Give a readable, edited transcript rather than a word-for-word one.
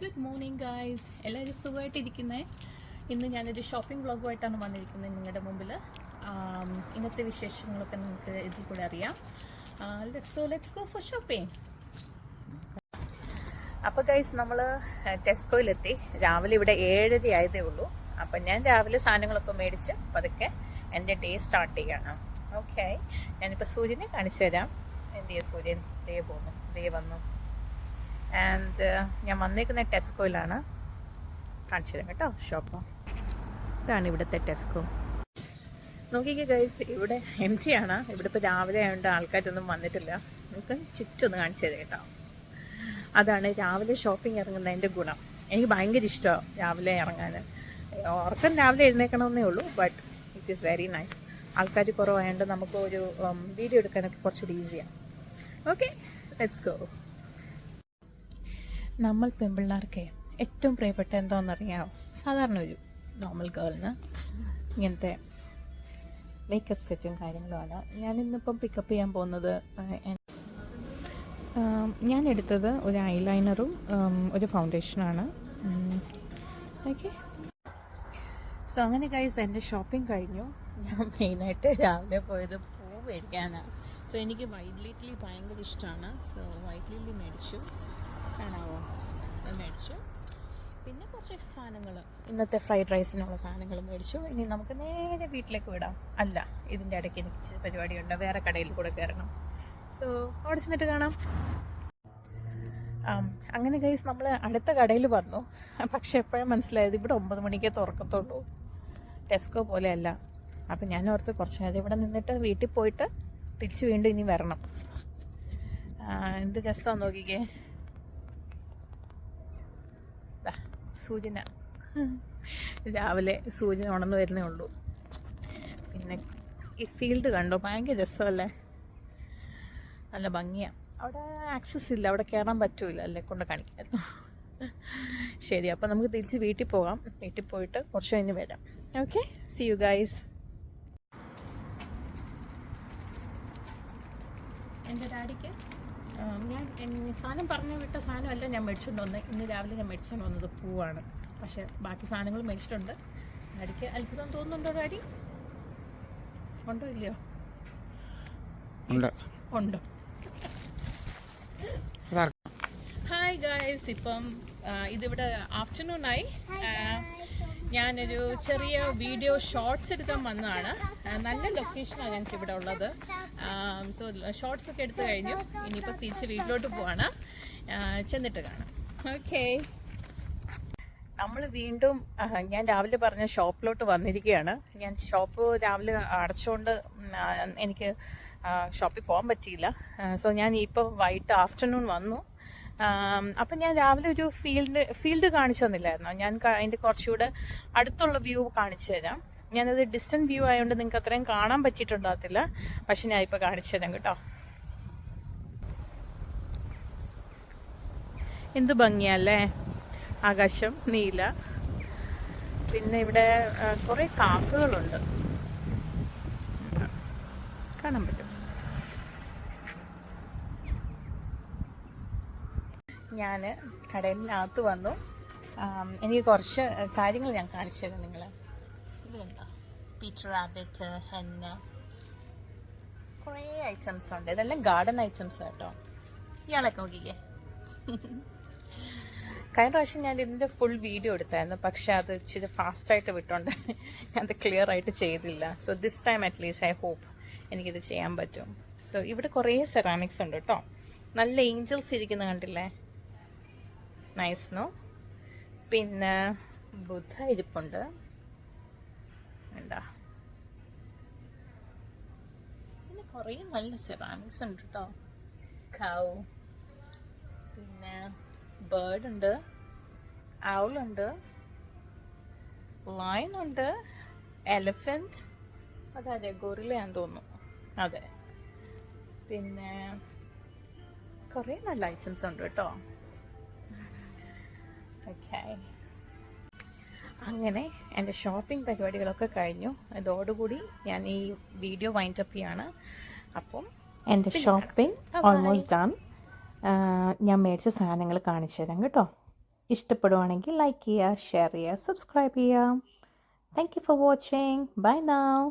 Good morning guys, എല്ലാവരും സുഖമായിട്ടിരിക്കുന്നത്. ഇന്ന് ഞാനൊരു ഷോപ്പിംഗ് വ്ളോഗുമായിട്ടാണ് വന്നിരിക്കുന്നത് നിങ്ങളുടെ മുമ്പിൽ. ഇന്നത്തെ വിശേഷങ്ങളൊക്കെ നമുക്ക് ഇതിൽ കൂടെ അറിയാം. Let's go for shopping. അപ്പോൾ ഗൈസ്, നമ്മൾ ടെസ്കോയിലെത്തി. രാവിലെ ഇവിടെ 7:30 ആയതേ ഉള്ളൂ. അപ്പം ഞാൻ രാവിലെ സാധനങ്ങളൊക്കെ മേടിച്ച് പതുക്കെ എൻ്റെ ഡേ സ്റ്റാർട്ട് ചെയ്യാണ്. ഓക്കെ, ഞാനിപ്പോൾ സൂര്യനെ കാണിച്ചു തരാം. എന്ത് ചെയ്യാം, സൂര്യൻ ദേ വന്നു. ആൻഡ് ഞാൻ വന്നേക്കുന്ന ടെസ്കോയിലാണ്. കാണിച്ചു തരാം കേട്ടോ ഷോപ്പ്. ഇതാണ് ഇവിടുത്തെ ടെസ്കോ. നോക്കിക്കേ ഗൈസ്, ഇവിടെ എം ടി ആണ്. ഇവിടെ ഇപ്പോൾ രാവിലെ ആയതുകൊണ്ട് ആൾക്കാരൊന്നും വന്നിട്ടില്ല. നമുക്ക് ചുറ്റൊന്ന് കാണിച്ചു തരാം കേട്ടോ. അതാണ് രാവിലെ ഷോപ്പിംഗ് ഇറങ്ങുന്നതിൻ്റെ ഗുണം. എനിക്ക് ഭയങ്കര ഇഷ്ടമാണ് രാവിലെ ഇറങ്ങാൻ. ഉറക്കം രാവിലെ എഴുന്നേക്കണമെന്നേ ഉള്ളൂ, but it is very nice. ആൾക്കാർ കുറവായതുകൊണ്ട് നമുക്ക് ഒരു വീഡിയോ എടുക്കാനൊക്കെ കുറച്ചുകൂടി ഈസിയാണ്. Okay, let's go. നമ്മൾ പെൺപിള്ളേർക്ക് ഏറ്റവും പ്രിയപ്പെട്ട എന്താണെന്നറിയാമോ? സാധാരണ ഒരു നോർമൽ ഗേളിന് ഇങ്ങനത്തെ മേക്കപ്പ് സെറ്റും കാര്യങ്ങളുമാണ്. ഞാനിന്നിപ്പം പിക്കപ്പ് ചെയ്യാൻ പോകുന്നത്. ഞാൻ എടുത്തത് ഒരു ഐലൈനറും ഒരു ഫൗണ്ടേഷനാണ്. ഓക്കെ, സോ അങ്ങനെ ഗൈസ്, എൻ്റെ ഷോപ്പിംഗ് കഴിഞ്ഞു. ഞാൻ മെയിനായിട്ട് രാവിലെ പോയത് പൂ മേടിക്കാനാണ്. സോ എനിക്ക് വൈറ്റ് ലില്ലി ഭയങ്കര ഇഷ്ടമാണ്. സോ വൈറ്റ് ലില്ലി മേടിച്ചു. കാണാവോ, അത് മേടിച്ചു. പിന്നെ കുറച്ച് സാധനങ്ങൾ, ഇന്നത്തെ ഫ്രൈഡ് റൈസിനുള്ള സാധനങ്ങൾ മേടിച്ചു. ഇനി നമുക്ക് നേരെ വീട്ടിലേക്ക് വിടാം. അല്ല, ഇതിൻ്റെ ഇടയ്ക്ക് എനിക്ക് പരിപാടിയുണ്ട്, വേറെ കടയിൽ കൂടെ കയറണം. സോ അവിടെ ചെന്നിട്ട് കാണാം. അങ്ങനെ ഗൈസ്, നമ്മൾ അടുത്ത കടയിൽ വന്നു. പക്ഷെ എപ്പോഴും മനസ്സിലായത് ഇവിടെ 9 മണിക്കേ തുറക്കത്തുള്ളൂ. ടെസ്കോ പോലെയല്ല. അപ്പം ഞാൻ ഓർത്ത് കുറച്ച് നേരം ഇവിടെ നിന്നിട്ട് വീട്ടിൽ പോയിട്ട് തിരിച്ച് വീണ്ടും ഇനി വരണം. എന്ത് രസമാണ് നോക്കിക്കേ. സൂര്യന രാവിലെ സൂര്യൻ ഉണർന്നു വരുന്നേ ഉള്ളൂ. പിന്നെ ഈ ഫീൽഡ് കണ്ടോ, ഭയങ്കര രസമല്ലേ, നല്ല ഭംഗിയാണ്. അവിടെ ആക്സസ് ഇല്ല, അവിടെ കയറാൻ പറ്റൂല, അല്ലേ കൊണ്ട് കാണിക്കായിരുന്നു. ശരി, അപ്പം നമുക്ക് തിരിച്ച് വീട്ടിൽ പോകാം. വീട്ടിൽ പോയിട്ട് കുറച്ച് കഴിഞ്ഞ് വരാം. Okay, C you guys. എൻ്റെ ഡാഡിക്ക് ഞാൻ സാധനം പറഞ്ഞു വിട്ട സാധനമല്ല ഞാൻ മേടിച്ചുകൊണ്ട് വന്നത്. ഇന്ന് രാവിലെ ഞാൻ മേടിച്ചുകൊണ്ട് വന്നത് പൂവാണ്. പക്ഷേ ബാക്കി സാധനങ്ങൾ മേടിച്ചിട്ടുണ്ട്. ഡാഡിക്ക് അത്ഭുതം തോന്നുന്നുണ്ടോ ഡാഡി? ഉണ്ടോ ഇല്ലയോ? ഉണ്ടോ? ഹായ് ഗായ്സ്, ഇപ്പം ഇതിവിടെ ആഫ്റ്റർനൂണായി. ഞാനൊരു ചെറിയ വീഡിയോ ഷോർട്സ് എടുക്കാൻ വന്നതാണ്. നല്ല ലൊക്കേഷനാണ് ഞങ്ങൾക്ക് ഇവിടെ ഉള്ളത്. സോ ഷോർട്സ് ഒക്കെ എടുത്തു കഴിഞ്ഞു. ഇനിയിപ്പോൾ തിരിച്ച് വീട്ടിലോട്ട് പോവാണ്. ചെന്നിട്ട് കാണാം. ഓക്കെ, നമ്മൾ വീണ്ടും ഞാൻ രാവിലെ പറഞ്ഞ ഷോപ്പിലോട്ട് വന്നിരിക്കുകയാണ്. ഞാൻ ഷോപ്പ് രാവിലെ അടച്ചുകൊണ്ട് എനിക്ക് ഷോപ്പിൽ പോകാൻ പറ്റിയില്ല. സോ ഞാൻ ഇപ്പോൾ വൈകിട്ട് ആഫ്റ്റർനൂൺ വന്നു. അപ്പം ഞാൻ രാവിലെ ഒരു ഫീൽഡ് കാണിച്ചു തന്നില്ലായിരുന്നു. ഞാൻ അതിൻ്റെ കുറച്ചുകൂടെ അടുത്തുള്ള വ്യൂ കാണിച്ചു തരാം. ഞാനത് ഡിസ്റ്റൻറ്റ് വ്യൂ ആയതുകൊണ്ട് നിങ്ങൾക്ക് അത്രയും കാണാൻ പറ്റിയിട്ടുണ്ടാകത്തില്ല. പക്ഷെ ഞാൻ ഇപ്പോൾ കാണിച്ചു തരാം കേട്ടോ. എന്ത് ഭംഗിയല്ലേ, ആകാശം നീല. പിന്നെ ഇവിടെ കുറേ കാക്കകളുണ്ട്, കാണാൻ പറ്റും. ഞാൻ കടലിനകത്ത് വന്നു. എനിക്ക് കുറച്ച് കാര്യങ്ങൾ ഞാൻ കാണിച്ചു തരാം നിങ്ങൾ. ഇതെന്താ, പീറ്റർ റാബിറ്റ്, ഹെന്ന, കുറേ ഐറ്റംസ് ഉണ്ട്. ഇതെല്ലാം ഗാർഡൻ ഐറ്റംസ് കേട്ടോ. ഇയാളൊക്കെ നോക്കിക്കേ. കഴിഞ്ഞ പ്രാവശ്യം ഞാൻ ഇതിൻ്റെ ഫുൾ വീഡിയോ എടുത്തായിരുന്നു, പക്ഷെ അത് ഇച്ചിരി ഫാസ്റ്റായിട്ട് വിട്ടോണ്ട് അത് ക്ലിയർ ആയിട്ട് ചെയ്തില്ല. So this time at least I hope എനിക്കിത് ചെയ്യാൻ പറ്റും. സോ ഇവിടെ കുറേ സെറാമിക്സ് ഉണ്ട് കേട്ടോ. നല്ല ഏഞ്ചൽസ് ഇരിക്കുന്ന കണ്ടില്ലേ, നൈസ് നോ. പിന്നെ ബുദ്ധ ഇരിപ്പുണ്ട്, എന്താ. പിന്നെ കുറേ നല്ല സെറാമിക്സ് ഉണ്ട് കേട്ടോ. കൗ, പിന്നെ ബേർഡ് ഉണ്ട്, ഔളുണ്ട്, ലയൺ ഉണ്ട്, എലിഫൻറ്റ്, അതെ ഗൊറില്ലയാന്ന് തോന്നുന്നു, അതെ. പിന്നെ കുറേ നല്ല ഐറ്റംസ് ഉണ്ട് കേട്ടോ. ഓക്കെ, അങ്ങനെ എൻ്റെ ഷോപ്പിംഗ് പരിപാടികളൊക്കെ കഴിഞ്ഞു. അതോടുകൂടി ഞാൻ ഈ വീഡിയോ വൈൻഡപ്പ് ചെയ്യാണ്. അപ്പം എൻ്റെ ഷോപ്പിംഗ് ഓൾമോസ്റ്റ് ഡൺ. ഞാൻ മേടിച്ച സാധനങ്ങൾ കാണിച്ചു തരാം കേട്ടോ. ഇഷ്ടപ്പെടുവാണെങ്കിൽ ലൈക്ക് ചെയ്യുക, ഷെയർ ചെയ്യുക, സബ്സ്ക്രൈബ് ചെയ്യുക. Thank you for watching. Buy now.